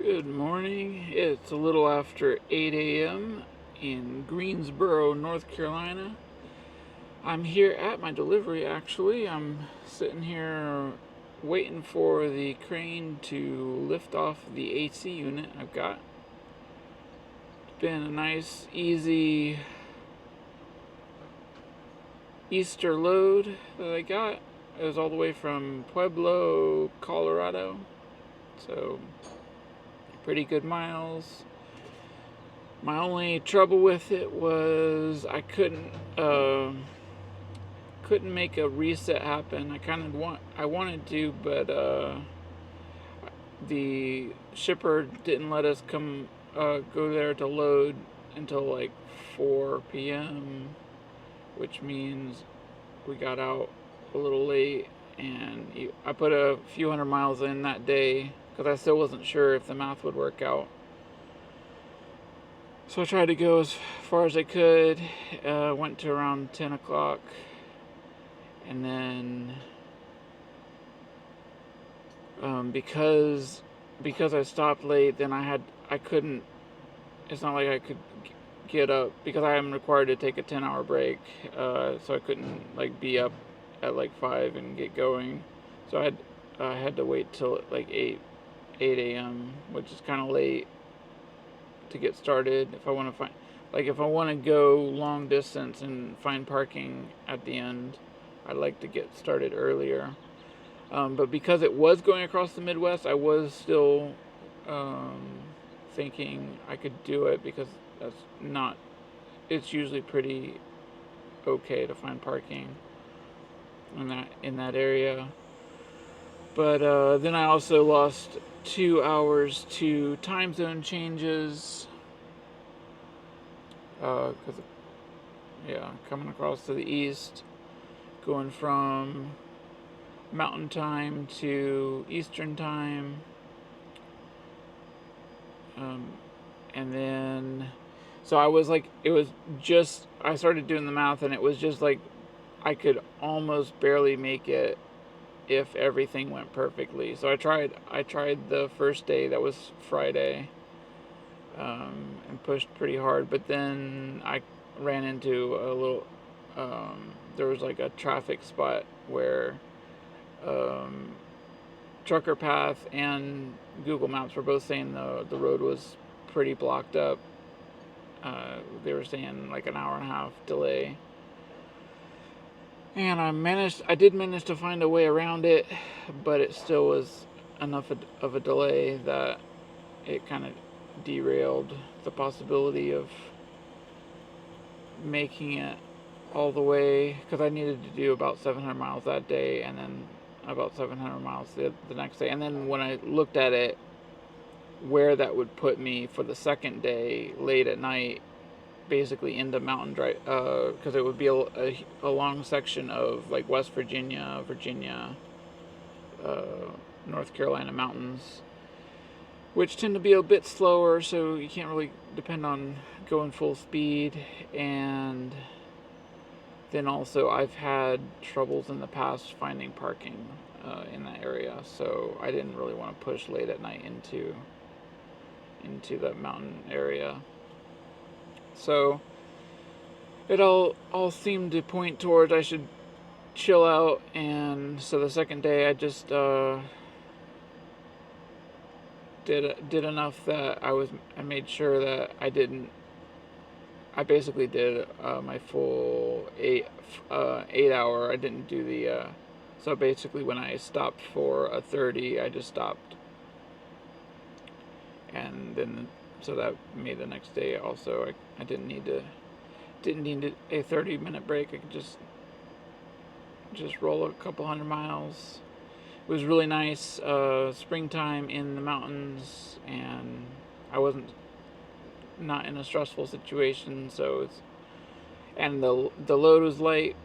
Good morning. It's a little after 8 a.m. in Greensboro, North Carolina. I'm here at my delivery actually. I'm sitting here waiting for the crane to lift off the AC unit I've got. It's been a nice, easy Easter load that I got. It was all the way from Pueblo, Colorado. So, pretty good miles. My only trouble with it was I couldn't make a reset happen. I wanted to, but the shipper didn't let us go there to load until like 4 p.m., which means we got out a little late, and I put a few hundred miles in that day because I still wasn't sure if the math would work out. So I tried to go as far as I could, went to around 10 o'clock, and then because I stopped late, then I couldn't, it's not like I could get up, because I am required to take a 10-hour break, so I couldn't like be up at like 5 and get going. So I had to wait till like 8 a.m., which is kind of late to get started. If I want to go long distance and find parking at the end, I'd like to get started earlier. But because it was going across the Midwest, I was still thinking I could do it, because it's usually pretty okay to find parking in that area. But then I also lost 2 hours to time zone changes. Because coming across to the east, going from Mountain Time to Eastern Time, and then so I started doing the math, and it was just like I could almost barely make it if everything went perfectly. So I tried the first day, that was Friday, and pushed pretty hard, but then I ran into a little there was like a traffic spot where Trucker Path and Google Maps were both saying the road was pretty blocked up. They were saying like an hour and a half delay, and I did manage to find a way around it, but it still was enough of a delay that it kind of derailed the possibility of making it all the way, because I needed to do about 700 miles that day, and then about 700 miles the next day. And then when I looked at it, where that would put me for the second day, late at night, basically into mountain drive, because it would be a long section of like West Virginia, North Carolina mountains, which tend to be a bit slower, so you can't really depend on going full speed. And then also I've had troubles in the past finding parking in that area, so I didn't really want to push late at night into the mountain area. So it all seemed to point towards I should chill out, and so the second day I just did enough that I made sure that I basically did my full 8 hour. I didn't do the so basically when I stopped for a 30, I just stopped, and then so that made the next day also I didn't need a 30-minute break. I could just roll a couple hundred miles. It was really nice, springtime in the mountains, and I wasn't not in a stressful situation, so and the load was light.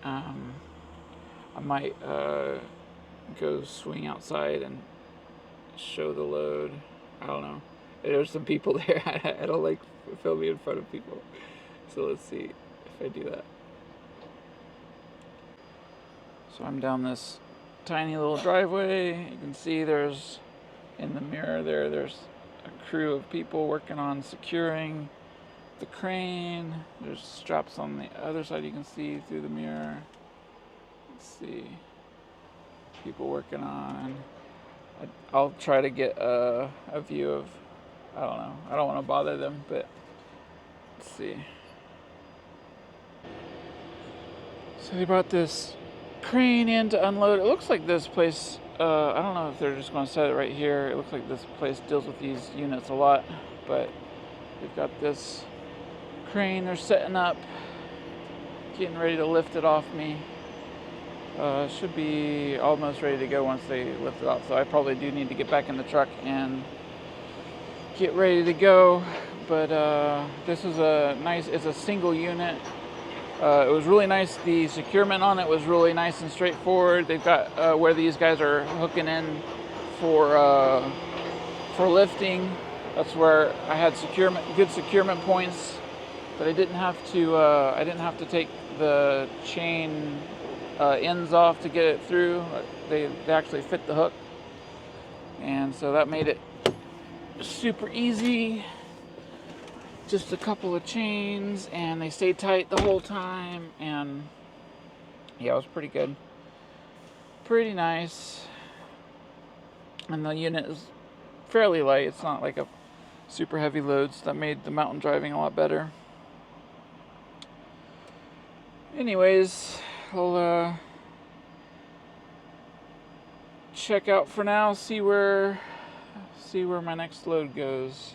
I might go swing outside and show the load. I don't know. There's some people there. I don't like filming in front of people, so let's see if I do that. So I'm down this tiny little driveway. You can see there's in the mirror there, there's a crew of people working on securing the crane. There's straps on the other side you can see through the mirror. Let's see. People working on. I'll try to get a view of, I don't know. I don't want to bother them, but let's see. So they brought this crane in to unload. It looks like this place, I don't know if they're just going to set it right here. It looks like this place deals with these units a lot, but they've got this crane they're setting up, getting ready to lift it off me. Should be almost ready to go once they lift it off. So I probably do need to get back in the truck and get ready to go. But this is it's a single unit. It was really nice. The securement on it was really nice and straightforward. They've got where these guys are hooking in for lifting. That's where I had good securement points, but I didn't have to take the chain ends off to get it through. They actually fit the hook, and so that made it super easy. Just a couple of chains, and they stayed tight the whole time, and yeah, it was pretty good, pretty nice. And the unit is fairly light. It's not like a super heavy load, so that made the mountain driving a lot better. Anyways, I'll check out for now, see where my next load goes.